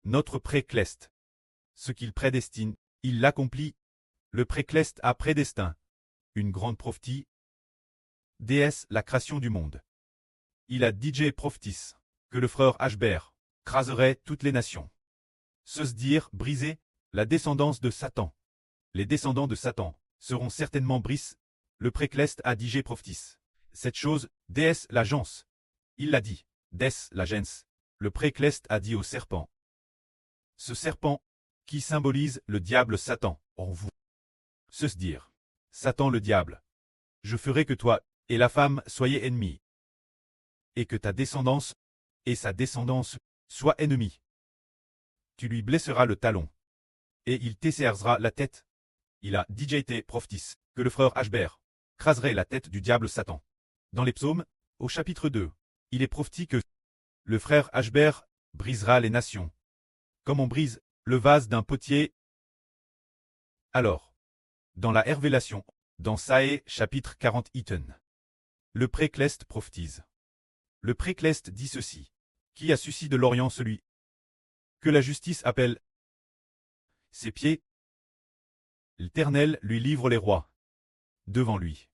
notre précleste. Ce qu'il prédestine, il l'accomplit. Le précleste a prédestin. Une grande prophétie. Déesse, la création du monde. Il a DJ prophétis que le frère Ashbert craserait toutes les nations. Se dire, briser, la descendance de Satan. Les descendants de Satan seront certainement bris. Le précleste a DJ prophétis. Cette chose, déesse l'agence. Il l'a dit, déesse la gens. Le précleste a dit au serpent. Ce serpent, qui symbolise le diable Satan, en vous. Se dire, Satan le diable. Je ferai que toi et la femme soyez ennemis. Et que ta descendance et sa descendance soient ennemis. Tu lui blesseras le talon. Et il t'esserrera la tête. Il a DJT prophétis que le frère Ashbert craserait la tête du diable Satan. Dans les psaumes, au chapitre 2, il est prophétique que le frère Ashbert brisera les nations, comme on brise le vase d'un potier. Alors, dans la Révélation, dans Saé chapitre 40 Iten, le précleste prophétise. Le précleste dit ceci. Qui a suci de l'Orient celui que la justice appelle ses pieds? L'Éternel lui livre les rois devant lui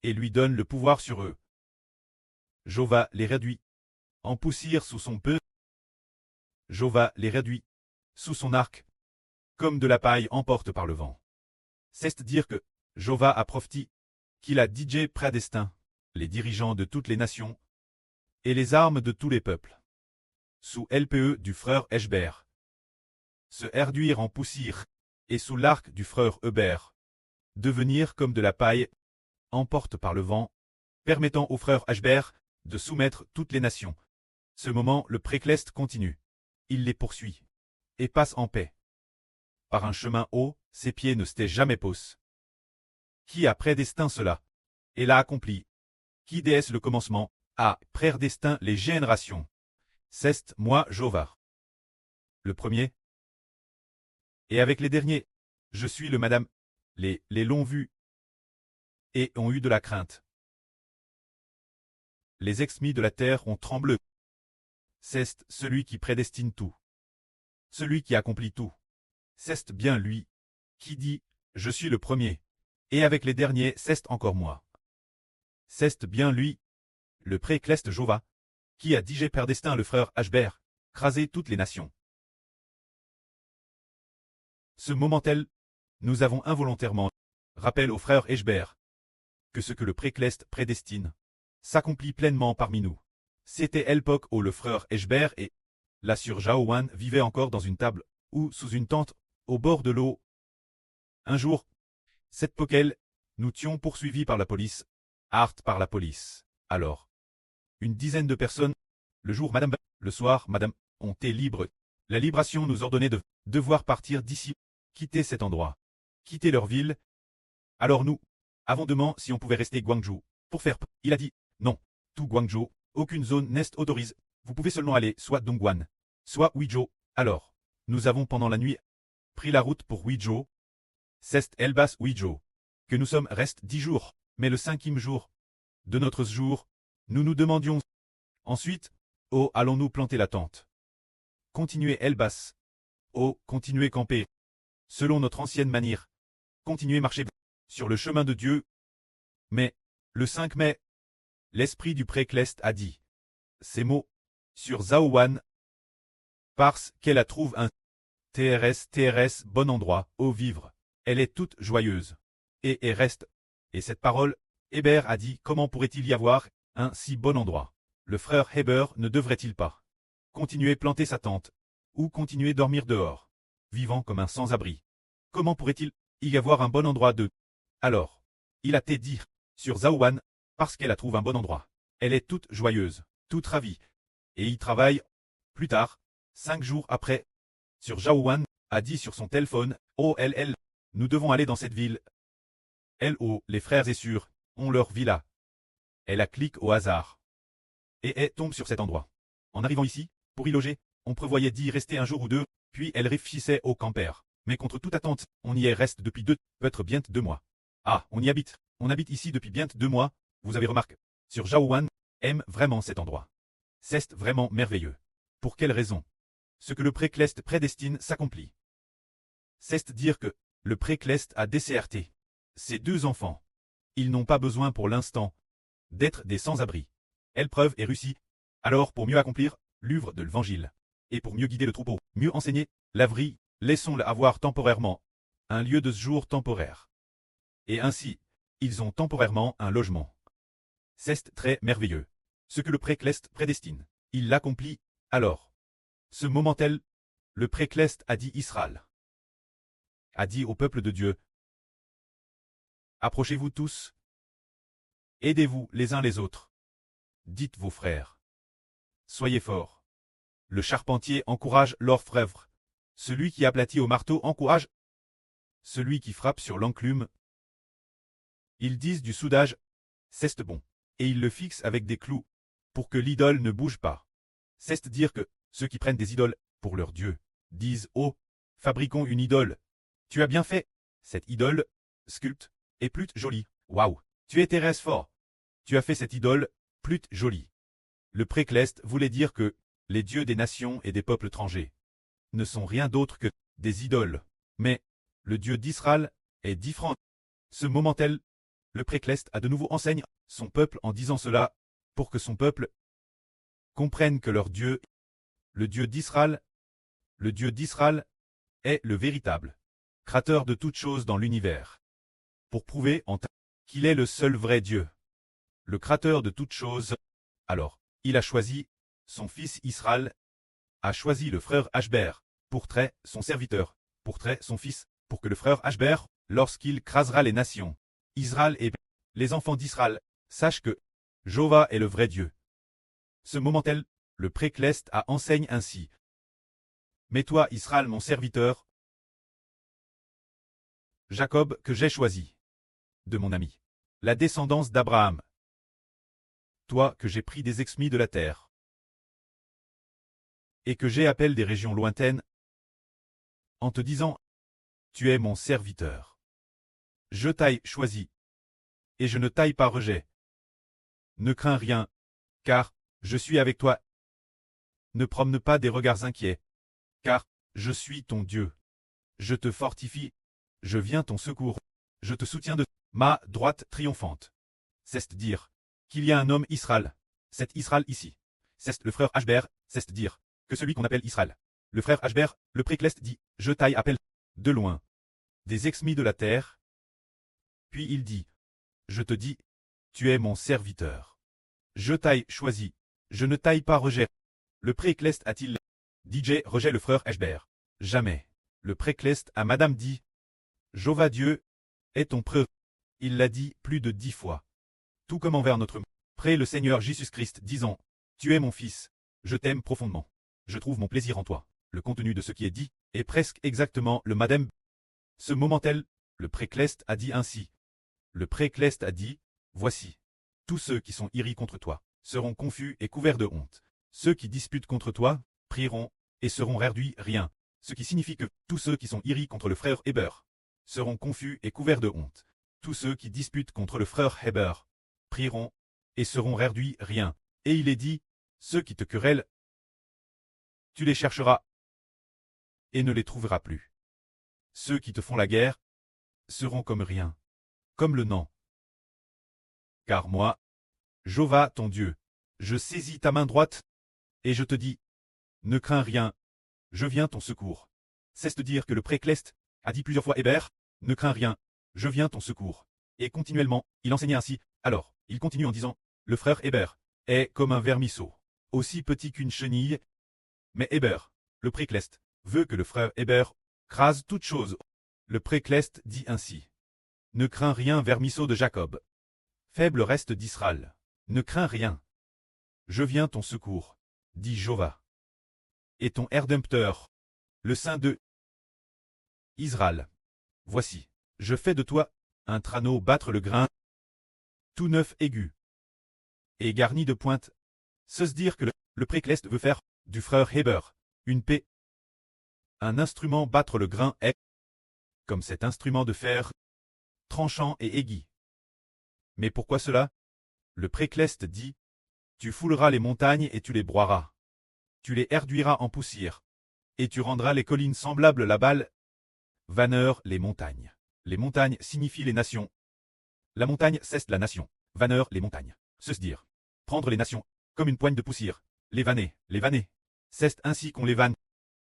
et lui donne le pouvoir sur eux. Jova les réduit en poussière sous son peu. Jova les réduit sous son arc, comme de la paille emporte par le vent. C'est dire que Jova a prophétisé qu'il a DJ prédestin les dirigeants de toutes les nations et les armes de tous les peuples. Sous LPE du frère Ashbert, se réduire en poussière, et sous l'arc du frère Hébert, devenir comme de la paille, emporte par le vent, permettant au frère Ashbert de soumettre toutes les nations. Ce moment, le précleste continue. Il les poursuit et passe en paix. Par un chemin haut, ses pieds ne s'étaient jamais posés. Qui a prédestin cela et l'a accompli? Qui déesse le commencement a prédestin les générations? C'est moi, Jova. Le premier. Et avec les derniers, je suis le madame. Les l'ont vu et ont eu de la crainte. Les exmis de la terre ont tremblé. C'est celui qui prédestine tout. Celui qui accomplit tout. C'est bien lui qui dit, je suis le premier. Et avec les derniers, c'est encore moi. C'est bien lui, le précleste Jova, qui a digé prédestin le frère Ashbert, craser toutes les nations. Ce moment tel, nous avons involontairement rappel au frère Ashbert que ce que le précleste prédestine s'accomplit pleinement parmi nous. C'était l'époque où le frère Ashbert et la sœur Jaowan vivaient encore dans une table ou sous une tente au bord de l'eau. Un jour, cette poquelle, nous tions poursuivis par la police, par la police. Alors, une dizaine de personnes, le jour madame, le soir madame, ont été libres. La libération nous ordonnait de devoir partir d'ici, quitter cet endroit, quitter leur ville. Alors nous avons demandé si on pouvait rester Guangzhou, pour faire. Il a dit, non, tout Guangzhou, aucune zone n'est autorisée, vous pouvez seulement aller soit Dongguan, soit Huizhou. Alors, nous avons pendant la nuit pris la route pour Huizhou. C'est Elbas Huizhou, que nous sommes restés 10 jours, mais le 5e jour de notre jour, nous nous demandions. Ensuite, oh, allons-nous planter la tente? Continuer Elbas. Oh, continuer camper. Selon notre ancienne manière. Continuer marcher sur le chemin de Dieu. Mais, le 5 mai, l'esprit du précleste a dit ces mots sur Zaowan, parce qu'elle a trouvé un TRS bon endroit où vivre. Elle est toute joyeuse. Et reste. Et cette parole, Hébert a dit comment pourrait-il y avoir un si bon endroit? Le frère Hébert ne devrait-il pas continuer planter sa tente ou continuer dormir dehors, vivant comme un sans-abri? Comment pourrait-il y avoir un bon endroit de... Alors, il a été dit sur Zaowan, parce qu'elle a trouvé un bon endroit. Elle est toute joyeuse, toute ravie. Et y travaille. Plus tard, 5 jours après, sur Zaowan, a dit sur son téléphone, oh nous devons aller dans cette ville. Les frères et sœurs, ont leur villa. Elle a cliqué au hasard. Et elle tombe sur cet endroit. En arrivant ici, pour y loger, on prévoyait d'y rester un jour ou deux, puis elle réfléchissait au camper. Mais contre toute attente, on y est reste depuis peut-être bientôt 2 mois. Ah, on y habite. On habite ici depuis bientôt 2 mois, vous avez remarqué. Sur Jaowan, aime vraiment cet endroit. C'est vraiment merveilleux. Pour quelle raison? Ce que le précleste prédestine s'accomplit. C'est dire que le précleste a décerté ses 2 enfants. Ils n'ont pas besoin pour l'instant d'être des sans-abri. Épreuve et Russie. Alors pour mieux accomplir l'œuvre de l'Évangile, et pour mieux guider le troupeau, mieux enseigner l'avri, laissons-le avoir temporairement un lieu de séjour temporaire. Et ainsi, ils ont temporairement un logement. C'est très merveilleux. Ce que le précleste prédestine, il l'accomplit alors. Ce moment tel, le précleste a dit Israël, a dit au peuple de Dieu, approchez-vous tous, aidez-vous les uns les autres, dites vos frères, soyez forts. Le charpentier encourage l'orfèvre, celui qui aplatit au marteau encourage celui qui frappe sur l'enclume. Ils disent du soudage, c'est bon, et ils le fixent avec des clous, pour que l'idole ne bouge pas. C'est dire que ceux qui prennent des idoles pour leur Dieu disent, oh, fabriquons une idole. Tu as bien fait. Cette idole, sculpte, est plus jolie. Waouh, tu es Thérèse fort. Tu as fait cette idole plus jolie. Le précleste voulait dire que les dieux des nations et des peuples étrangers ne sont rien d'autre que des idoles. Mais le Dieu d'Israël est différent. Ce moment tel, le précleste a de nouveau enseigne son peuple en disant cela, pour que son peuple comprenne que leur Dieu, le Dieu d'Israël, est le véritable créateur de toutes choses dans l'univers. Pour prouver en qu'il est le seul vrai Dieu, le créateur de toutes choses, alors, il a choisi son fils Israël, a choisi le frère Ashbert, pour trait son serviteur, pour trait son fils, pour que le frère Ashbert, lorsqu'il crasera les nations, Israël et les enfants d'Israël, sachent que Jéhovah est le vrai Dieu. Ce moment tel, le précleste a enseigne ainsi. Mais toi, Israël, mon serviteur, Jacob, que j'ai choisi, de mon ami, la descendance d'Abraham, toi que j'ai pris des exmis de la terre, et que j'ai appelé des régions lointaines, en te disant, tu es mon serviteur. Je t'aille choisi, et je ne t'aille pas rejet. Ne crains rien, car je suis avec toi. Ne promène pas des regards inquiets, car je suis ton Dieu. Je te fortifie, je viens ton secours, je te soutiens de ma droite triomphante. C'est dire qu'il y a un homme Israël, cet Israël ici. C'est le frère Ashbert, c'est dire que celui qu'on appelle Israël. Le frère Ashbert, le précleste dit, je t'aille appelle, de loin, des exmis de la terre. Puis il dit, je te dis, tu es mon serviteur. Je t'aille choisi, je ne t'aille pas rejet. Le précleste a-t-il DJ rejet le frère Ashbert. Jamais. Le précleste à Madame dit, Jéhovah Dieu est ton preux. Il l'a dit plus de 10 fois. Tout comme envers notre près le Seigneur Jésus-Christ disant, tu es mon fils, je t'aime profondément. Je trouve mon plaisir en toi. Le contenu de ce qui est dit est presque exactement le Madame. Ce moment tel, le précleste a dit ainsi. Le précleste a dit, voici. Tous ceux qui sont iris contre toi seront confus et couverts de honte. Ceux qui disputent contre toi prieront et seront réduits rien. Ce qui signifie que tous ceux qui sont iris contre le frère Héber seront confus et couverts de honte. Tous ceux qui disputent contre le frère Héber prieront et seront réduits rien. Et il est dit, ceux qui te querellent, tu les chercheras et ne les trouveras plus. Ceux qui te font la guerre seront comme rien, comme le nan. Car moi, Jéhovah ton Dieu, je saisis ta main droite, et je te dis, ne crains rien, je viens ton secours. C'est dire que le précleste a dit plusieurs fois Héber, ne crains rien, je viens ton secours. Et continuellement, il enseignait ainsi, alors, il continue en disant, le frère Héber est comme un vermisseau, aussi petit qu'une chenille. Mais Héber, le précleste, veut que le frère Héber crase toute chose. Le précleste dit ainsi. Ne crains rien, vermisseau de Jacob. Faible reste d'Israël. Ne crains rien. Je viens ton secours, dit Jéhovah. Et ton Erdempteur, le Saint de Israël. Voici, je fais de toi un traîneau battre le grain, tout neuf aigu, et garni de pointes. Se dire que le précleste veut faire du frère Héber une paix. Un instrument battre le grain est comme cet instrument de fer, tranchant et aigu. Mais pourquoi cela? Le précleste dit, tu fouleras les montagnes et tu les broieras. Tu les herduiras en poussière. Et tu rendras les collines semblables la balle. Vanneur, les montagnes. Les montagnes signifient les nations. La montagne ceste la nation. Vanneur, les montagnes. Se dire. Prendre les nations, comme une poigne de poussière. Les vanner. Ceste ainsi qu'on les vanne.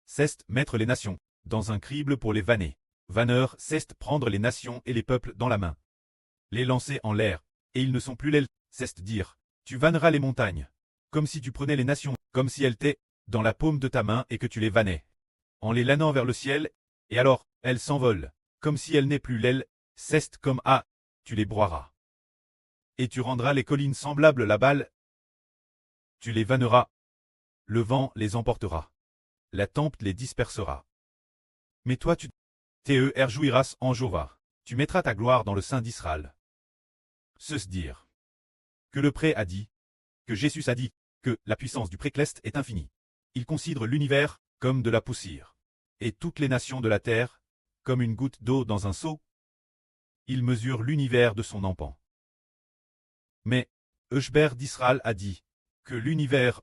Ceste mettre les nations, dans un crible pour les vanner. Vanneur, ceste prendre les nations et les peuples dans la main. Les lancer en l'air, et ils ne sont plus l'aile. Ceste dire. Tu vanneras les montagnes. Comme si tu prenais les nations, comme si elles étaient dans la paume de ta main et que tu les vannais. En les lanant vers le ciel, et alors, elles s'envolent, comme si elles n'aient plus l'aile, ceste comme à, tu les broieras. Et tu rendras les collines semblables la balle. Tu les vanneras. Le vent les emportera. La tempête les dispersera. Mais toi tu te réjouiras en Jova. Tu mettras ta gloire dans le sein d'Israël. Se dire. Que le pré a dit, que Jésus a dit, que la puissance du précleste est infinie. Il considère l'univers comme de la poussière, et toutes les nations de la terre, comme une goutte d'eau dans un seau. Il mesure l'univers de son empan. Mais, Euchbert d'Israël a dit, que l'univers,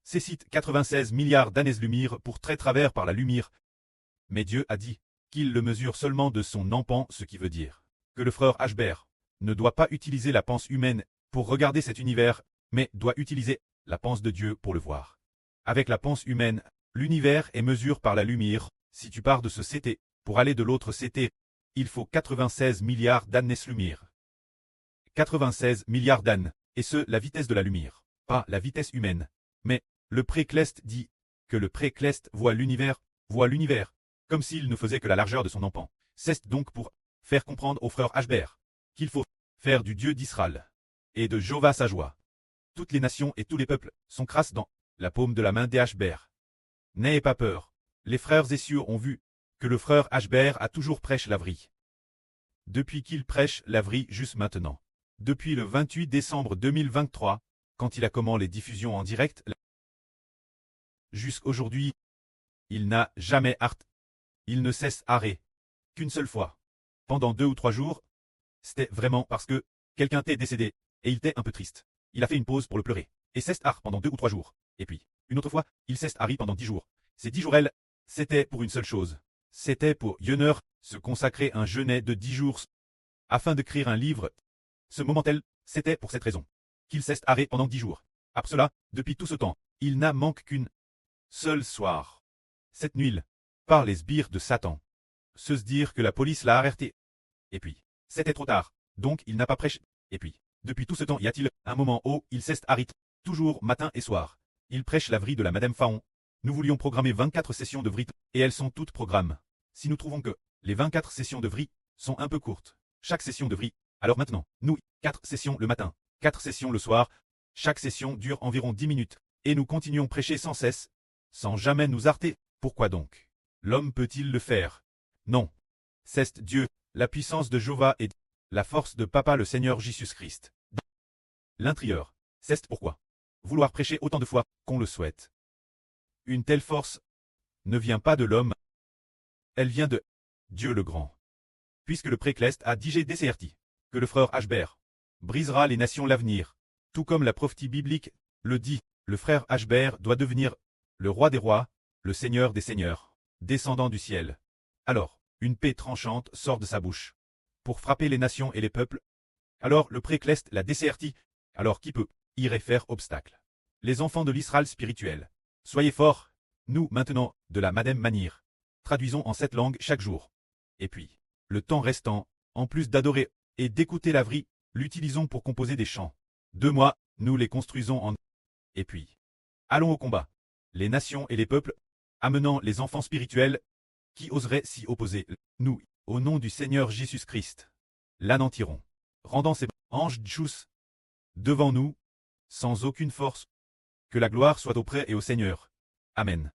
cécite 96 milliards d'années-lumière pour très travers par la lumière. Mais Dieu a dit, qu'il le mesure seulement de son empan, ce qui veut dire, que le frère Ashbert ne doit pas utiliser la pensée humaine pour regarder cet univers, mais doit utiliser la pensée de Dieu pour le voir. Avec la pensée humaine, l'univers est mesuré par la lumière. Si tu pars de ce CT, pour aller de l'autre CT, il faut 96 milliards d'années-lumière. 96 milliards d'années, et ce, la vitesse de la lumière, pas la vitesse humaine. Mais, le précleste dit, que le précleste voit l'univers, comme s'il ne faisait que la largeur de son empan. C'est donc pour faire comprendre au frère Ashbert, qu'il faut faire du Dieu d'Israël, et de Jova sa joie. Toutes les nations et tous les peuples sont crasses dans la paume de la main des Ashbert. N'ayez pas peur, les frères essieux ont vu, que le frère Ashbert a toujours prêché la vraie. Depuis qu'il prêche la vraie juste maintenant. Depuis le 28 décembre 2023, quand il a commencé les diffusions en direct, jusqu'aujourd'hui, il n'a jamais arrêté. Il ne cesse arrêt qu'une seule fois. Pendant 2 ou 3 jours, c'était vraiment parce que quelqu'un t'est décédé, et il était un peu triste. Il a fait une pause pour le pleurer, et cesse arrêt pendant 2 ou 3 jours. Et puis, une autre fois, il cesse arrêt pendant 10 jours. Ces 10 jours, c'était pour une seule chose. C'était pour Yener se consacrer un jeûne de 10 jours, afin d'écrire un livre. Ce moment-là, c'était pour cette raison qu'il cesse arrêt pendant 10 jours. Après cela, depuis tout ce temps, il n'a manqué qu'une seule soir. Cette nuit, par les sbires de Satan. Se dire que la police l'a arrêté. Et puis, c'était trop tard, donc il n'a pas prêché. Et puis, depuis tout ce temps y a-t-il un moment où il cesse arrêt, toujours matin et soir. Il prêche la vraie de la Madame Faon. Nous voulions programmer 24 sessions de vraie, et elles sont toutes programmes. Si nous trouvons que les 24 sessions de vraie sont un peu courtes, chaque session de vraie, alors maintenant, nous, 4 sessions le matin, 4 sessions le soir, chaque session dure environ 10 minutes, et nous continuons prêcher sans cesse, sans jamais nous arrêter. Pourquoi donc l'homme peut-il le faire? Non. C'est Dieu, la puissance de Jova et la force de Papa le Seigneur Jésus-Christ. L'intérieur, c'est pourquoi vouloir prêcher autant de fois qu'on le souhaite. Une telle force ne vient pas de l'homme, elle vient de Dieu le Grand. Puisque le précleste a dit décerti que le frère Ashbert brisera les nations l'avenir, tout comme la prophétie biblique le dit, le frère Ashbert doit devenir le roi des rois, le seigneur des seigneurs, descendant du ciel. Alors, une paix tranchante sort de sa bouche, pour frapper les nations et les peuples. Alors le précleste l'a desserti, alors qui peut irait faire obstacle? Les enfants de l'Israël spirituel, soyez forts, nous maintenant, de la même manière, traduisons en cette langue chaque jour. Et puis, le temps restant, en plus d'adorer et d'écouter la vraie, l'utilisons pour composer des chants. 2 mois, nous les construisons en... Et puis, allons au combat. Les nations et les peuples, amenant les enfants spirituels, qui oseraient s'y opposer, nous, au nom du Seigneur Jésus-Christ, l'anéantirons, rendant ses anges djous devant nous, sans aucune force. Que la gloire soit auprès et au Seigneur. Amen.